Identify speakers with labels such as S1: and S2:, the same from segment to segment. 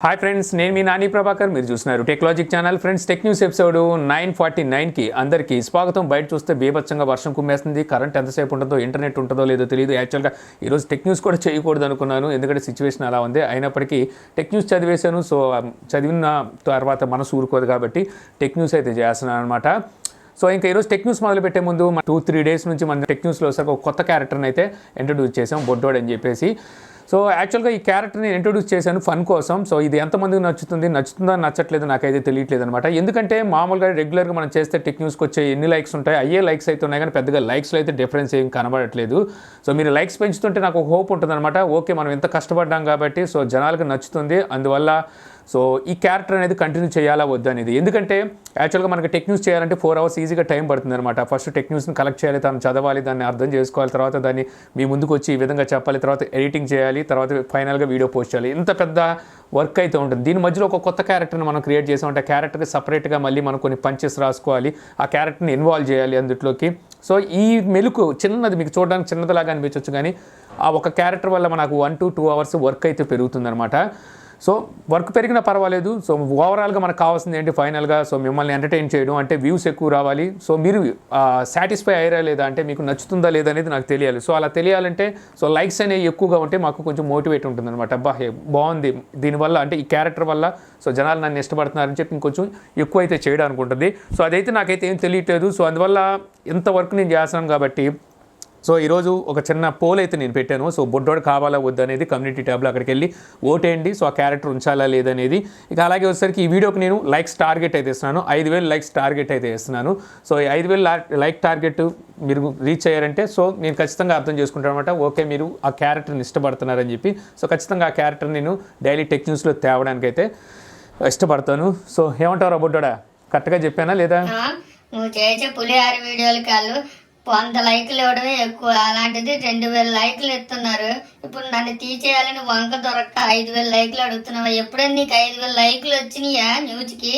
S1: Hi friends, నేను మీ నాని ప్రభాకర్. మీరు చూస్తున్నారు techlogic channel. Friends, tech news episode 949కి అందరికీ స్వాగతం. బయట చూస్తే బీభత్సంగా వర్షం కుమ్మేస్తుంది. కరెంట్ ఎంతసేపు ఉంటుందో, ఇంటర్నెట్ ఉంటుందో లేదో తెలియదు. యాక్చువల్గా ఈరోజు టెక్ న్యూస్ కూడా చేయకూడదు అనుకున్నాను, ఎందుకంటే సిచ్యువేషన్ అలా ఉంది. అయినప్పటికీ టెక్ న్యూస్ చదివేశాను. సో చదివిన తర్వాత మనసు ఊరుకోదు కాబట్టి టెక్ న్యూస్ అయితే చేస్తున్నాను అనమాట. సో ఇంకా ఈరోజు టెక్ న్యూస్ మొదలు పెట్టే ముందు 2-3 డేస్ నుంచి మన టెక్ న్యూస్లో ఒకసారి ఒక కొత్త క్యారెక్టర్ని అయితే ఇంట్రడ్యూస్ చేసాం, బొడ్డోడ్ అని చెప్పేసి. సో యాక్చువల్గా ఈ క్యారెక్టర్ని ఇంట్రొడ్యూస్ చేశాను ఫన్ కోసం. సో ఇది ఎంతమందికి నచ్చుతుందా నచ్చట్లేదు నాకైతే తెలియట్లేదు అనమాట. ఎందుకంటే మామూలుగా రెగ్యులర్గా మనం చేస్తే టెక్ న్యూస్కి వచ్చే ఎన్ని లైక్స్ ఉంటాయి, అయ్యే లైక్స్ అయితే ఉన్నాయి, కానీ పెద్దగా లైక్స్లో అయితే డిఫరెన్స్ ఏం కనబడట్లేదు. సో మీరు లైక్స్ పెంచుతుంటే నాకు ఒక హోప్ ఉంటుంది అనమాట. ఓకే, మనం ఎంత కష్టపడ్డాం కాబట్టి సో జనాలకు నచ్చుతుంది, అందువల్ల సో ఈ క్యారెక్టర్ అనేది కంటిన్యూ చేయాలా వద్దు అనేది. ఎందుకంటే యాక్చువల్గా మనకి టెక్ న్యూస్ చేయాలంటే 4 hours ఈజీగా టైం పడుతుంది అనమాట. ఫస్ట్ టెక్ న్యూస్ని కలెక్ట్ చేయాలి, దాన్ని చదవాలి, దాన్ని అర్థం చేసుకోవాలి, తర్వాత దాన్ని మీ ముందుకు వచ్చి ఈ విధంగా చెప్పాలి, తర్వాత ఎడిటింగ్ చేయాలి, తర్వాత ఫైనల్గా వీడియో పోస్ట్ చేయాలి. ఇంత పెద్ద వర్క్ అయితే ఉంటుంది. దీని మధ్యలో ఒక కొత్త క్యారెక్టర్ని మనం క్రియేట్ చేసామంటే ఆ క్యారెక్టర్కి సపరేట్గా మళ్ళీ మనం కొన్ని పంచెస్ రాసుకోవాలి, ఆ క్యారెక్టర్ని ఇన్వాల్వ్ చేయాలి అందులోకి. సో ఈ మెలుకు చిన్నది, మీకు చూడడానికి చిన్నదిలాగా అనిపించవచ్చు, కానీ ఆ ఒక క్యారెక్టర్ వల్ల మనకు 1 to 2 hours వర్క్ అయితే పెరుగుతుందన్నమాట. సో వర్క్ పెరిగినా పర్వాలేదు. సో ఓవరాల్గా మనకు కావాల్సింది ఏంటి, ఫైనల్గా సో మిమ్మల్ని ఎంటర్టైన్ చేయడం, అంటే వ్యూస్ ఎక్కువ రావాలి. సో మీరు సాటిస్ఫై అయ్యారా లేదా, అంటే మీకు నచ్చుతుందా లేదా అనేది నాకు తెలియాలి. సో అలా తెలియాలంటే సో లైక్స్ అనేవి ఎక్కువగా ఉంటే మాకు కొంచెం మోటివేట్ ఉంటుంది అనమాట. అబ్బా బాగుంది, దీనివల్ల అంటే ఈ క్యారెక్టర్ వల్ల సో జనాలు నన్ను ఇష్టపడుతున్నారని చెప్పి ఇంకొంచెం ఎక్కువ అయితే చేయడానికి ఉంటుంది. సో అదైతే నాకైతే ఏం తెలియట్లేదు. సో అందువల్ల ఇంత వర్క్ నేను చేస్తున్నాను కాబట్టి సో ఈరోజు ఒక చిన్న పోల్ అయితే నేను పెట్టాను. సో బొడ్డోడు కావాలా వద్దు అనేది కమ్యూనిటీ ట్యాబ్లో అక్కడికి వెళ్ళి ఓటేయండి. సో ఆ క్యారెక్టర్ ఉంచాలా లేదనేది. ఇక అలాగే వచ్చేసరికి ఈ వీడియోకి నేను లైక్స్ టార్గెట్ అయితే ఇస్తున్నాను, 5,000 లైక్స్ టార్గెట్ అయితే ఇస్తున్నాను. సో ఈ 5,000 లైక్ టార్గెట్ మీరు రీచ్ అయ్యారంటే సో నేను ఖచ్చితంగా అర్థం చేసుకుంటాను అనమాట. ఓకే, మీరు ఆ క్యారెక్టర్ని ఇష్టపడుతున్నారని చెప్పి. సో ఖచ్చితంగా ఆ క్యారెక్టర్ నేను డైలీ టెక్ న్యూస్లో తేవడానికి అయితే ఇష్టపడతాను. సో ఏమంటారు బొడ్డోడా, కరెక్ట్గా చెప్పానా లేదా?
S2: నువ్వు చేసే పులిహార వీడియోలు కాళ్ళు 100 లైకులు ఇవ్వడమే ఎక్కువ, అలాంటిది 2,000 లైకులు ఇస్తున్నారు. ఇప్పుడు నన్ను తీసేయాలని వంక దొరక్క 5,000 లైకులు అడుగుతున్నావా? ఎప్పుడైనా నీకు 5,000 లైకులు వచ్చినాయా న్యూస్కి?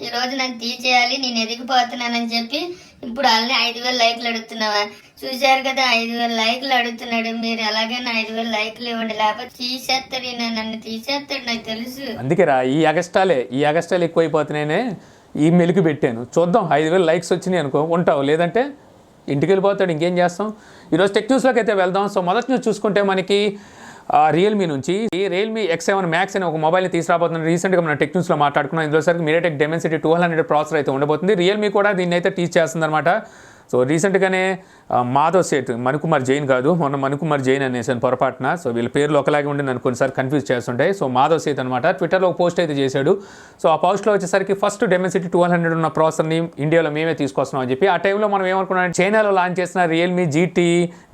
S2: ఈ రోజు నన్ను తీసేయాలి, నేను ఎదిగిపోతున్నానని చెప్పి ఇప్పుడు వాళ్ళని 5,000 లైకులు అడుగుతున్నావా? చూశారు కదా, 5,000 లైకులు అడుగుతున్నాడు. మీరు ఎలాగైనా 5,000 లైకులు ఇవ్వండి, లేకపోతే తీసేస్తాడు, నన్ను తీసేస్తాడు, నాకు తెలుసు.
S1: అందుకే రా, ఈ అగస్టాలు ఎక్కువైపోతున్నాయనే ఈ మెలుగు పెట్టాను. చూద్దాం, 5,000 లైక్స్ వచ్చినాయి అనుకో ఉంటావు, లేదంటే ఇంటికి వెళ్ళిపోతాడు. ఇంకేం చేస్తాం. ఈరోజు టెక్ న్యూస్లోకి అయితే వెళ్దాం. సో మొదటి న్యూస్ చూసుకుంటే మనకి రియల్మీ నుంచి Realme X7 Max అనే ఒక మొబైల్ని తీసుకురాబోతున్నాను. రీసెంట్గా మనం టెక్ న్యూస్లో మాట్లాడుకున్నాం. ఇందులో సరికి మీడియాటెక్ డెమెన్సిటీ 200 ప్రాసెసర్ అయితే ఉండబోతుంది. రియల్మీ కూడా దీన్ని అయితే టీచ్ చేస్తుంది అనమాట. సో రీసెంట్గానే మాధవ్ సేట్, మణికుమార్ జైన్ కాదు, మొన్న మణికుమార్ జైన్ అనేసాను పొరపాటున. సో వీళ్ళ పేర్లు ఒకలాగే ఉండి నన్ను కొన్నిసార్లు కన్ఫ్యూజ్ చేస్తుంటాయి. సో మాధవ్ సేట్ అనమాట ట్విట్టర్లో ఒక పోస్ట్ అయితే చేశాడు. సో ఆ పోస్ట్లో వచ్చేసరికి ఫస్ట్ డెమెన్సిటీ 200 ఉన్న ప్రాసెసర్ని ఇండియాలో మేమే తీసుకొస్తున్నాం అని చెప్పి. ఆ టైంలో మనం ఏమనుకున్నాం, చైనాలో లాంచ్ చేసిన Realme GT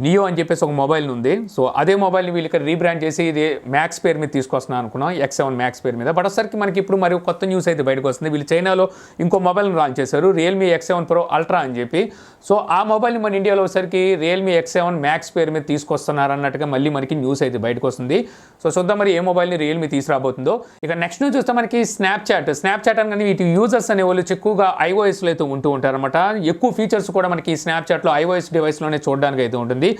S1: Neo అని చెప్పేసి ఒక మొబైల్ ఉంది. సో అదే మొబైల్ని వీళ్ళు ఇక్కడ రీబ్రాండ్ చేసి ఇది మ్యాక్స్ పేరు మీద తీసుకొస్తున్నాం అనుకున్నాం, X7 Max పేరు మీద. బట్ ఒకసారికి మనకి ఇప్పుడు మరి కొత్త న్యూస్ అయితే బయటకు వస్తుంది. వీళ్ళు చైనాలో ఇంకో మొబైల్ని లాంచ్ చేశారు, Realme X7 Pro Ultra అని చెప్పి. సో ఆ మొబైల్ని మన ఇండియాలో వచ్చేసరికి Realme X7 Max పేరు మీద తీసుకొస్తున్నారు అన్నట్టుగా మళ్ళీ మనకి న్యూస్ అయితే బయటకు వస్తుంది. సో చూద్దాం మరి ఏ మొబైల్ని Realme తీసుకురాబోతుందో. ఇక నెక్స్ట్ న్యూస్ చూస్తే మనకి స్నాప్చాట్ అనగానే వీటి యూజర్స్ అనే వాళ్ళు ఎక్కువగా iOSలో అయితే ఉంటూ ఉంటారన్నమాట. ఎక్కువ ఫీచర్స్ కూడా మనకి స్నాప్చాట్లో iOS డివైస్లోనే చూడడానికి అయితే ఉంటుంది.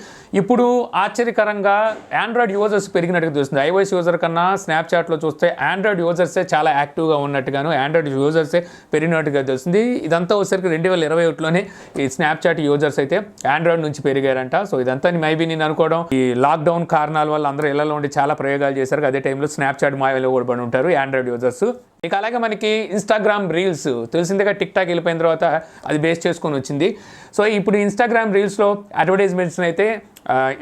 S1: ఇప్పుడు ఆశ్చర్యకరంగా ఆండ్రాయిడ్ యూజర్స్ పెరిగినట్టుగా తెలుస్తుంది. iOS యూజర్ కన్నా స్నాప్చాట్లో చూస్తే ఆండ్రాయిడ్ యూజర్సే చాలా యాక్టివ్గా ఉన్నట్టుగాను, ఆండ్రాయిడ్ యూజర్సే పెరిగినట్టుగా తెలుస్తుంది. ఇదంతా వచ్చేసరికి 2021లోనే ఈ స్నాప్చాట్ యూజర్స్ అయితే ఆండ్రాయిడ్ నుంచి పెరిగారంట. సో ఇదంతా మైబీ నేను అనుకోవడం ఈ లాక్డౌన్ కారణాల వల్ల అందరూ ఇళ్లలో ఉండి చాలా ప్రయోగాలు చేశారు. అదే టైంలో స్నాప్చాట్ మాయలో కూడా పడి ఉంటారు ఆండ్రాయిడ్ యూజర్స్. ఇక అలాగే మనకి ఇన్స్టాగ్రామ్ రీల్స్ తెలిసిందిగా, టిక్ టాక్ వెళ్ళిపోయిన తర్వాత అది బేస్ చేసుకొని వచ్చింది. సో ఇప్పుడు ఇన్స్టాగ్రామ్ రీల్స్లో అడ్వర్టైజ్మెంట్స్ని అయితే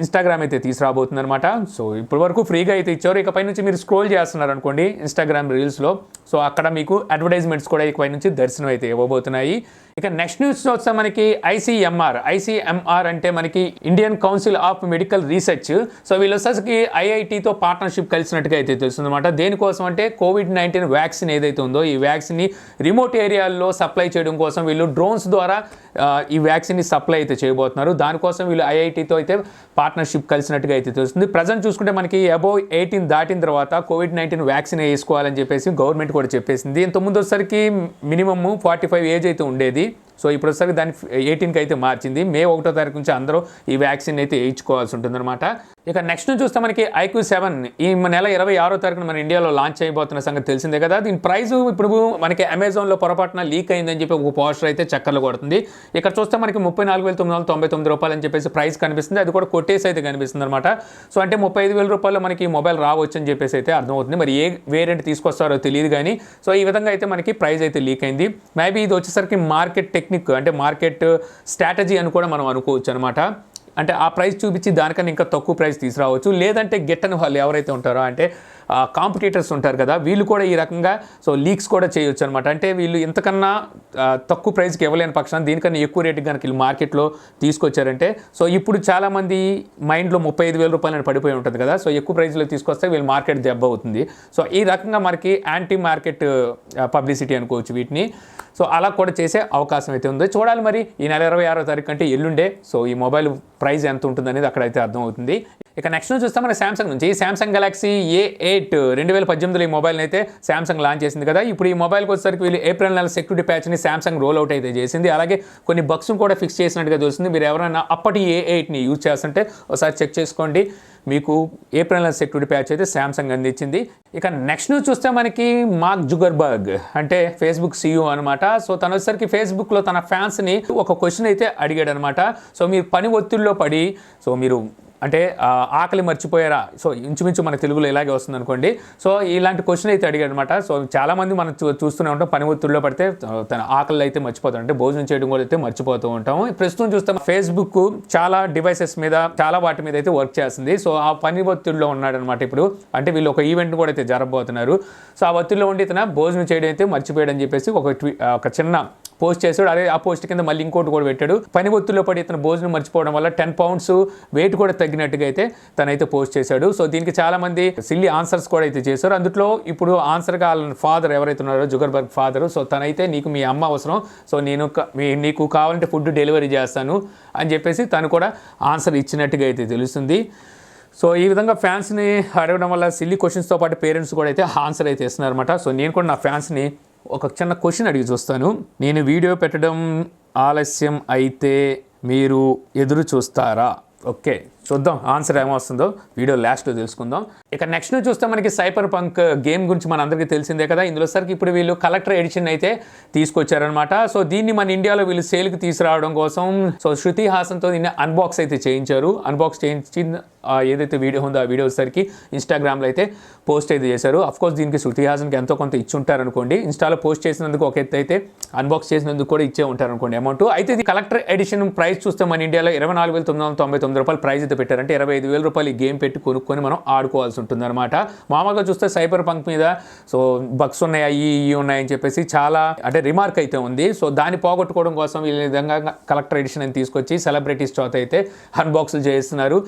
S1: ఇన్స్టాగ్రామ్ అయితే తీసుకురాబోతుంది అనమాట. సో ఇప్పటి వరకు ఫ్రీగా అయితే ఇచ్చారు. ఇకపై నుంచి మీరు స్క్రోల్ చేస్తున్నారు అనుకోండి ఇన్స్టాగ్రామ్ రీల్స్లో, సో అక్కడ మీకు అడ్వర్టైజ్మెంట్స్ కూడా ఇకపై నుంచి దర్శనం అయితే ఇవ్వబోతున్నాయి. ఇక నెక్స్ట్ న్యూస్ వస్తే మనకి ఐసీఎంఆర్ అంటే మనకి Indian council of medical research. So వీళ్ళు వచ్చేసరికి ఐఐటితో పార్ట్నర్షిప్ కలిసినట్టుగా అయితే తెలుస్తుంది అనమాట. దేనికోసం అంటే COVID-19 వ్యాక్సిన్ ఏదైతే ఉందో ఈ వ్యాక్సిన్ని రిమోట్ ఏరియాల్లో సప్లై చేయడం కోసం వీళ్ళు డ్రోన్స్ ద్వారా ఈ వ్యాక్సిన్ని సప్లై అయితే చేయబోతున్నారు. దానికోసం వీళ్ళు ఐఐటితో అయితే పార్ట్నర్షిప్ కలిసినట్టుగా అయితే తెలుస్తుంది. ప్రజెంట్ చూసుకుంటే మనకి అబోవ్ 18 దాటిన తర్వాత COVID-19 వ్యాక్సిన్ వేసుకోవాలని చెప్పేసి గవర్నమెంట్ కూడా చెప్పేసింది. ఇంతకుముందు వచ్చేసరికి మినిమమ్ 45 ఏజ్ అయితే ఉండేది. సో ఇప్పుడు వచ్చేసరికి దాన్ని 18కి అయితే మార్చింది. మే 1వ తారీఖు నుంచి అందరూ ఈ వ్యాక్సిన్ అయితే వేయించుకోవాల్సి ఉంటుందన్నమాట. ఇక నెక్స్ట్ చూస్తే మనకి iQOO 7 ఈ నెల 26వ తారీఖున మన ఇండియాలో లాంచ్ అయిపోతున్న సంగతి తెలిసిందే కదా. దీని ప్రైస్ ఇప్పుడు మనకి అమెజాన్లో పొరపాటున లీక్ అయిందని చెప్పి ఒక పోస్టర్ అయితే చక్కర్లు కొడుతుంది. ఇక్కడ చూస్తే మనకి 34,999 రూపాయలు అని చెప్పేసి ప్రైస్ కనిపిస్తుంది. అది కూడా కొట్టేసి అయితే కనిపిస్తుంది అనమాట. సో అంటే 35,000 రూపాయలు మనకి మొబైల్ రావచ్చు అని చెప్పేసి అయితే అర్థమవుతుంది. మరి ఏ వేరియంట్ తీసుకొస్తారో తెలియదు కానీ సో ఈ విధంగా అయితే మనకి ప్రైస్ అయితే లీక్ అయింది. మేబీ ఇది వచ్చేసరికి మార్కెట్ టెక్నిక్ అంటే మార్కెట్ స్ట్రాటజీ అని కూడా మనం అనుకోవచ్చు అనమాట. అంటే ఆ ప్రైస్ చూపించి దానికన్నా ఇంకా తక్కువ ప్రైస్ తీసుకురావచ్చు. లేదంటే గెట్టని వాళ్ళు ఎవరైతే ఉంటారో అంటే కాంపిటీటర్స్ ఉంటారు కదా, వీళ్ళు కూడా ఈ రకంగా సో లీక్స్ కూడా చేయొచ్చు అనమాట. అంటే వీళ్ళు ఇంతకన్నా తక్కువ ప్రైస్కి ఇవ్వలేని పక్షాన్ని దీనికన్నా ఎక్కువ రేటుకి కనుక వీళ్ళు మార్కెట్లో తీసుకొచ్చారంటే సో ఇప్పుడు చాలామంది మైండ్లో 35,000 రూపాయలని పడిపోయి ఉంటుంది కదా. సో ఎక్కువ ప్రైస్లో తీసుకొస్తే వీళ్ళు మార్కెట్ దెబ్బ అవుతుంది. సో ఈ రకంగా మనకి యాంటీ మార్కెట్ పబ్లిసిటీ అనుకోవచ్చు వీటిని. సో అలా కూడా చేసే అవకాశం అయితే ఉంది. చూడాలి మరి ఈ నెల 26వ తారీఖు అంటే ఎల్లుండే సో ఈ మొబైల్ ప్రైస్ ఎంత ఉంటుంది అనేది అక్కడైతే అర్థమవుతుంది. ఇక నెక్స్ట్ చూస్తే మన శాంసంగ్ నుంచి శాంసంగ్ గెలాక్సీ A8 2018 ఈ మొబైల్ని అయితే శాంసంగ్ లాంచ్ చేసింది కదా. ఇప్పుడు ఈ మొబైల్కి వచ్చేసరికి వీళ్ళు ఏప్రిల్ నెల సెక్యూరిటీ ప్యాచ్ని శాంసంగ్ రోల్ అవుట్ అయితే చేసింది. అలాగే కొన్ని బగ్స్ని కూడా ఫిక్స్ చేసినట్టుగా తెలుస్తుంది. మీరు ఎవరైనా అప్పటి A8ని యూజ్ చేస్తుంటే ఒకసారి చెక్ చేసుకోండి. మీకు ఏప్రిల్ నెల సెక్యూరిటీ ప్యాచ్ అయితే శాంసంగ్ అందించింది. ఇక నెక్స్ట్ న్యూస్ చూస్తే మనకి మార్క్ జుకర్బర్గ్ అంటే ఫేస్బుక్ CEO అనమాట. సో తను వచ్చేసరికి ఫేస్బుక్లో తన ఫ్యాన్స్ని ఒక క్వశ్చన్ అయితే అడిగాడు అనమాట. సో మీరు పని ఒత్తిడిలో పడి సో మీరు అంటే ఆకలి మర్చిపోయారా, సో ఇంచుమించు మన తెలుగులో ఇలాగే వస్తుంది అనుకోండి. సో ఇలాంటి క్వశ్చన్ అయితే అడిగాడు అనమాట. సో చాలామంది మనం చూస్తూనే ఉంటాం, పని ఒత్తిడిలో పడితే తన ఆకలి అయితే మర్చిపోతాం, అంటే భోజనం చేయడం కూడా అయితే మర్చిపోతూ ఉంటాము. ప్రస్తుతం చూస్తాం ఫేస్బుక్ చాలా డివైసెస్ మీద చాలా వాటి మీద అయితే వర్క్ చేస్తుంది. సో ఆ పని ఒత్తిడిలో ఉన్నాడనమాట ఇప్పుడు. అంటే వీళ్ళు ఒక ఈవెంట్ కూడా అయితే జరగబోతున్నారు. సో ఆ ఒత్తిడిలో ఉండి తన భోజనం చేయడం అయితే మర్చిపోయాడు అని చెప్పేసి ఒక చిన్న పోస్ట్ చేశాడు. అదే ఆ పోస్ట్ కింద మళ్ళీ ఇంకోటి కూడా పెట్టాడు. పని ఒత్తిడిలో పడి ఇతను భోజనం మర్చిపోవడం వల్ల 10 pounds వెయిట్ కూడా తగ్గినట్టుగా అయితే తనైతే పోస్ట్ చేశాడు. సో దీనికి చాలా మంది సిల్లీ ఆన్సర్స్ కూడా అయితే చేశారు. అందులో ఇప్పుడు ఆన్సర్గా వాళ్ళ ఫాదర్ ఎవరైతే ఉన్నారో జుకర్బర్గ్ ఫాదర్, సో తనైతే నీకు మీ అమ్మ అవసరం, సో నీకు కావాలంటే ఫుడ్ డెలివరీ చేస్తాను అని చెప్పేసి తను కూడా ఆన్సర్ ఇచ్చినట్టుగా అయితే తెలుస్తుంది. సో ఈ విధంగా ఫ్యాన్స్ని అడగడం వల్ల సిల్లీ క్వశ్చన్స్తో పాటు పేరెంట్స్ కూడా అయితే ఆన్సర్ అయితే ఇస్తున్నారు అనమాట. సో నేను కూడా నా ఫ్యాన్స్ని ఒక చిన్న క్వశ్చన్ అడిగి చూస్తాను. నేను వీడియో పెట్టడం ఆలస్యం అయితే మీరు ఎదురు చూస్తారా? ఓకే, చూద్దాం ఆన్సర్ ఏమొస్తుందో వీడియో లాస్ట్లో తెలుసుకుందాం. ఇక నెక్స్ట్ చూస్తే మనకి సైబర్ పంక్ గేమ్ గురించి మన అందరికీ తెలిసిందే కదా. ఇందులో సరికి ఇప్పుడు వీళ్ళు కలెక్టర్ ఎడిషన్ అయితే తీసుకొచ్చారనమాట. సో దీన్ని మన ఇండియాలో వీళ్ళు సేల్కి తీసుకురావడం కోసం సో శృతి హాసన్తో దీన్ని అన్బాక్స్ అయితే చేయించారు. అన్బాక్స్ చేయించి ఏదైతే వీడియో ఉందో ఆ వీడియో సరికి ఇన్స్టాగ్రామ్లో అయితే పోస్ట్ అయితే చేశారు. అఫ్కోర్స్ దీనికి శృతి హాసన్కి ఎంతో కొంత ఇచ్చి ఉంటారు అనుకోండి. ఇన్స్టాలో పోస్ట్ చేసినందుకు ఒక ఎత్తు అయితే అన్బాక్స్ చేసినందుకు కూడా ఇచ్చే ఉంటారు అనుకోండి అమౌంట్. అయితే ఇది కలెక్టర్ ఎడిషన్ ప్రైస్ చూస్తే మన ఇండియాలో 24,999 రూపాయలు ప్రైస్ అయితే పెట్టారంటే 25,000 రూపాయలు ఈ గేమ్ పెట్టి కొనుక్కొని మనం ఆడుకోవాల్సి ఉంటుంది అనమాట. మామూలుగా చూస్తే సైబర్ పంక్ మీద సో బగ్స్ ఉన్నాయి, ఇవి ఉన్నాయని చెప్పేసి చాలా అంటే రిమార్క్ అయితే ఉంది. సో దాన్ని పోగొట్టుకోవడం కోసం ఈ విధంగా కలెక్టర్ ఎడిషన్ అని తీసుకొచ్చి సెలబ్రిటీస్ చేత అయితే అన్బాక్స్లు చేస్తున్నారు.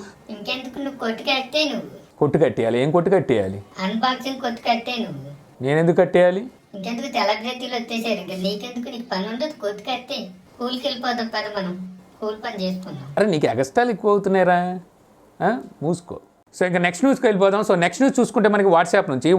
S1: కొట్టు కట్టేయాలి. ఏం కొట్టు కట్టేయాలి? అన్బాక్సింగ్ కొట్టు కట్టే నువ్వు. నేను ఎందుకు కట్టేయాలి? ఇంకెందుకు సెలబ్రిటీలు వచ్చేసారు, ఇంకా నీకెందుకు, నీకు పని ఉండదు, కొట్టు కట్టే కూలికి వెళ్ళిపోతాం కదా, మనం కూలి పని చేసుకుందాం. అరే నీకు ఎగస్టాలు ఎక్కువ అవుతున్నాయిరా, మూసుకో. సో ఇంకా నెక్స్ట్ న్యూస్కి వెళ్ళిపోదాం. సో నెక్స్ట్ న్యూస్ చూసుకుంటే మనకి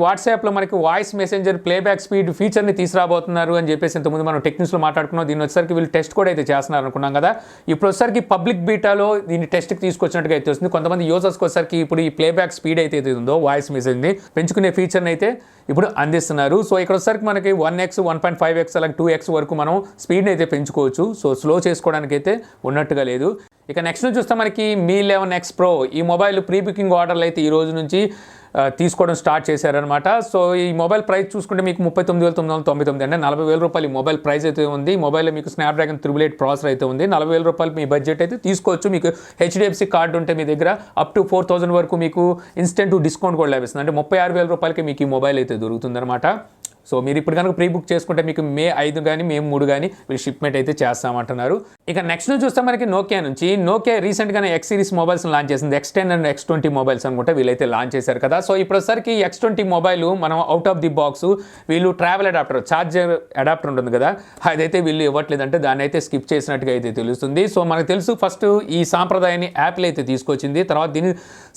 S1: వాట్సాప్లో మనకి వాయిస్ మెసెంజర్ ప్లేబ్యాక్ స్పీడ్ ఫీచర్ని తీసుకురాబోతున్నారు అని చెప్పేసి ఇంతకుముందు మనం టెక్నిక్స్లో మాట్లాడుకున్నాం. దీని వచ్చేసరికి వీళ్ళు టెస్ట్ కూడా అయితే చేస్తున్నారు అనుకున్నాం కదా. ఇప్పుడు వచ్చేసరికి పబ్లిక్ బీటాలో దీన్ని టెస్ట్కి తీసుకొచ్చినట్టుగా అయితే వస్తుంది. కొంతమంది యూజర్స్కి వచ్చేసరికి ఇప్పుడు ఈ ప్లేబ్యాక్ స్పీడ్ అయితే ఉందో వాయిస్ మెసేజ్ని పెంచుకునే ఫీచర్ని అయితే ఇప్పుడు అందిస్తున్నారు. సో ఇక్కడ వచ్చేసరికి మనకి 1x 1.5x అలాగే 2x వరకు మనం స్పీడ్ని అయితే పెంచుకోవచ్చు. సో స్లో చేసుకోవడానికి అయితే ఉన్నట్టుగా లేదు. ఇక నెక్స్ట్ నుంచి చూస్తే మనకి Mi 11X Pro ఈ మొబైల్ ప్రీ బుకింగ్ ఆర్డర్లు అయితే ఈ రోజు నుంచి తీసుకోవడం స్టార్ట్ చేశారనమాట. సో ఈ మొబైల్ ప్రైస్ చూసుకుంటే మీకు 39,999 అంటే 40,000 రూపాయలు ఈ మొబైల్ ప్రైస్ అయితే ఉంది. ఈ మొబైల్లో మీకు స్నాప్డ్రాగన్ 888 ప్రాసెసర్ అయితే ఉంది. 40,000 రూపాయలు మీ బడ్జెట్ అయితే తీసుకోవచ్చు. మీకు HDFC కార్డు ఉంటే మీ దగ్గర అప్ టు 4,000 వరకు మీకు ఇన్స్టెంట్ డిస్కౌంట్ కూడా లభిస్తుంది. అంటే 36,000 రూపాయలకి మీకు ఈ మొబైల్ అయితే దొరుకుతుందన్నమాట. సో మీరు ఇప్పుడు కనుక ప్రీ బుక్ చేసుకుంటే మీకు May 5 కానీ May 3 కానీ వీళ్ళు షిప్మెంట్ అయితే చేస్తామంటున్నారు. ఇక నెక్స్ట్ చూస్తే మనకి నోకియా రీసెంట్గానే X సిరీస్ మొబైల్స్ లాంచ్ చేసింది. X10 అండ్ X20 మొబైల్స్ అనుకుంటే వీళ్ళైతే లాంచ్ చేశారు కదా. సో ఇప్పుడుసరికి X20 మొబైల్ మనం అవుట్ ఆఫ్ ది బాక్స్ వీళ్ళు ట్రావెల్ అడాప్టర్ ఛార్జర్ అడాప్టర్ ఉంటుంది కదా, అదైతే వీళ్ళు ఇవ్వట్లేదంటే దాన్ని అయితే స్కిప్ చేసినట్టుగా అయితే తెలుస్తుంది. సో మనకు తెలుసు ఫస్ట్ ఈ సాంప్రదాయాన్ని యాపిల్ అయితే తీసుకొచ్చింది, తర్వాత దీన్ని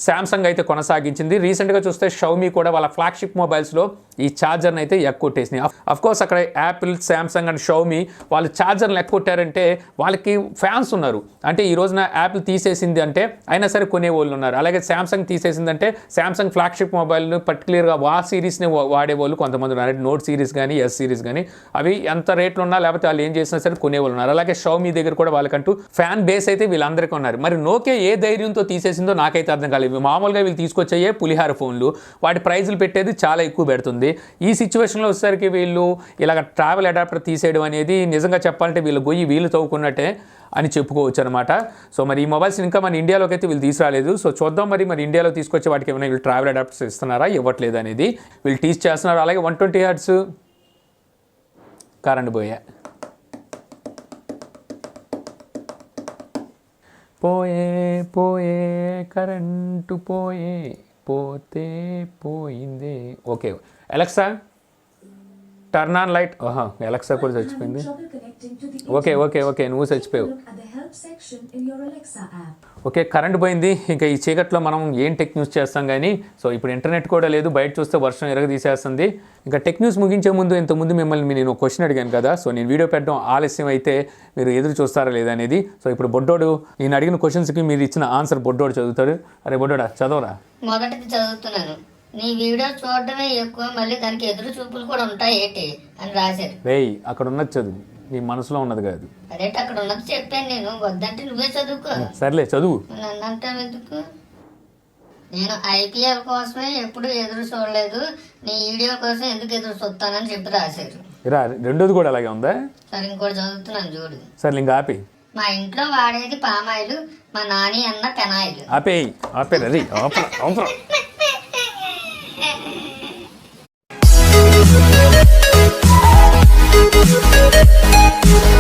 S1: శాంసంగ్ అయితే కొనసాగించింది. రీసెంట్గా చూస్తే షౌమీ కూడా వాళ్ళ ఫ్లాగ్షిప్ మొబైల్స్లో ఈ ఛార్జర్ని అయితే ఎక్కొట్టేసినాయి. అఫ్ కోర్స్ అక్కడ యాపిల్, శాంసంగ్ అండ్ షౌమీ వాళ్ళు ఛార్జర్లు ఎక్కొట్టారంటే వాళ్ళకి ఫ్యాన్స్ ఉన్నారు. అంటే ఈ రోజున యాపిల్ తీసేసింది అంటే అయినా సరే కొనేవాళ్ళు ఉన్నారు. అలాగే శాంసంగ్ తీసేసిందంటే శాంసంగ్ ఫ్లాగ్షిప్ మొబైల్ను పర్టికులర్గా ఆ సిరీస్ని వాడేవాళ్ళు కొంతమంది ఉన్నారు. అంటే నోట్ సిరీస్ కానీ ఎస్ సిరీస్ కానీ అవి ఎంత రేట్లు ఉన్నా లేకపోతే వాళ్ళు ఏం చేసినా సరే కొనేవాళ్ళు ఉన్నారు. అలాగే షౌమీ దగ్గర కూడా వాళ్ళకంటూ ఫ్యాన్ బేస్ అయితే వీళ్ళందరికీ ఉన్నారు. మరి నోకియా ఏ ధైర్యంతో తీసేసిందో నాకైతే అర్థం కాలేదు. మామూలుగా వీళ్ళు తీసుకొచ్చే పులిహార ఫోన్లు వాటి ప్రైజులు పెట్టేది చాలా ఎక్కువ పెడుతుంది. ఈ సిచ్యువేషన్లో వచ్చేసరికి వీళ్ళు ఇలాగ ట్రావెల్ అడాప్టర్ తీసేయడం అనేది నిజంగా చెప్పాలంటే వీళ్ళు గొయ్యి వీళ్ళు తవ్వుకున్నట్టే అని చెప్పుకోవచ్చు అనమాట. సో మరి ఈ మొబైల్స్ ఇంకా మన ఇండియాలోకి అయితే వీళ్ళు తీసుకురాలేదు. సో చూద్దాం మరి ఇండియాలో తీసుకొచ్చే వాటికి ఏమైనా వీళ్ళు ట్రావెల్ అడాప్టర్స్ ఇస్తున్నారా ఇవ్వట్లేదు అనేది వీళ్ళు టీచ్ చేస్తున్నారు. అలాగే 120 Hz కరెంట్ పోయే కరెంటు పోతే పోయిందే. Okay Alexa turn on light. Alexa కూడా చచ్చిపోయింది. ఓకే నువ్వు చచ్చిపోయావు. ఓకే కరెంట్ పోయింది. ఇంకా ఈ చీకట్లో మనం ఏం టెక్ న్యూస్ చేస్తాం కానీ సో ఇప్పుడు ఇంటర్నెట్ కూడా లేదు. బయట చూస్తే వర్షం తీసేస్తుంది. ఇంకా టెక్ న్యూస్ ముగించే ముందు ఇంతకుముందు మిమ్మల్ని నేను ఒక క్వశ్చన్ అడిగాను కదా. సో నేను వీడియో పెట్టడం ఆలస్యం అయితే మీరు ఎదురు చూస్తారా లేదా అనేది. సో ఇప్పుడు బొడ్డోడు నేను అడిగిన క్వశ్చన్స్కి మీరు ఇచ్చిన ఆన్సర్ బొడ్డోడు చదువుతాడు. అరే బొడ్డోడా చదవరా.
S2: మొదటిది చదువుతున్నాను. నీ వీడియో చూడటమే ఎక్కువ, మళ్ళీ దానికి ఎదురు చూపులు కూడా ఉంటాయి ఏంటి అని రాశారు.
S1: రేయ్ అక్కడ ఉన్నది చదువు, నీ మనసులో ఉన్నది కాదు.
S2: అదేంటి అక్కడ ఉన్నది చెప్పాను నేను, వద్దంటే నువ్వే చదువుకో.
S1: సర్లే చదువు.
S2: నన్ను అంటావు ఎందుకు? నేను ఐపీఎల్ కోసమే ఎప్పుడు ఎదురు చూడలేదు, నీ వీడియో కోసం ఎందుకు ఎదురు చూస్తానని చెప్పి రాశారు.
S1: రెండోది కూడా అలాగే ఉందా?
S2: సరే ఇంకోటి చదువుతున్నాను చూడు.
S1: సరే ఇంకా ఆపి.
S2: మా ఇంట్లో వాడేది పామాయిలు, మా నాని అన్న పెనాయిలు.
S1: ఆపే రది ఆపరా.
S3: We'll be right back.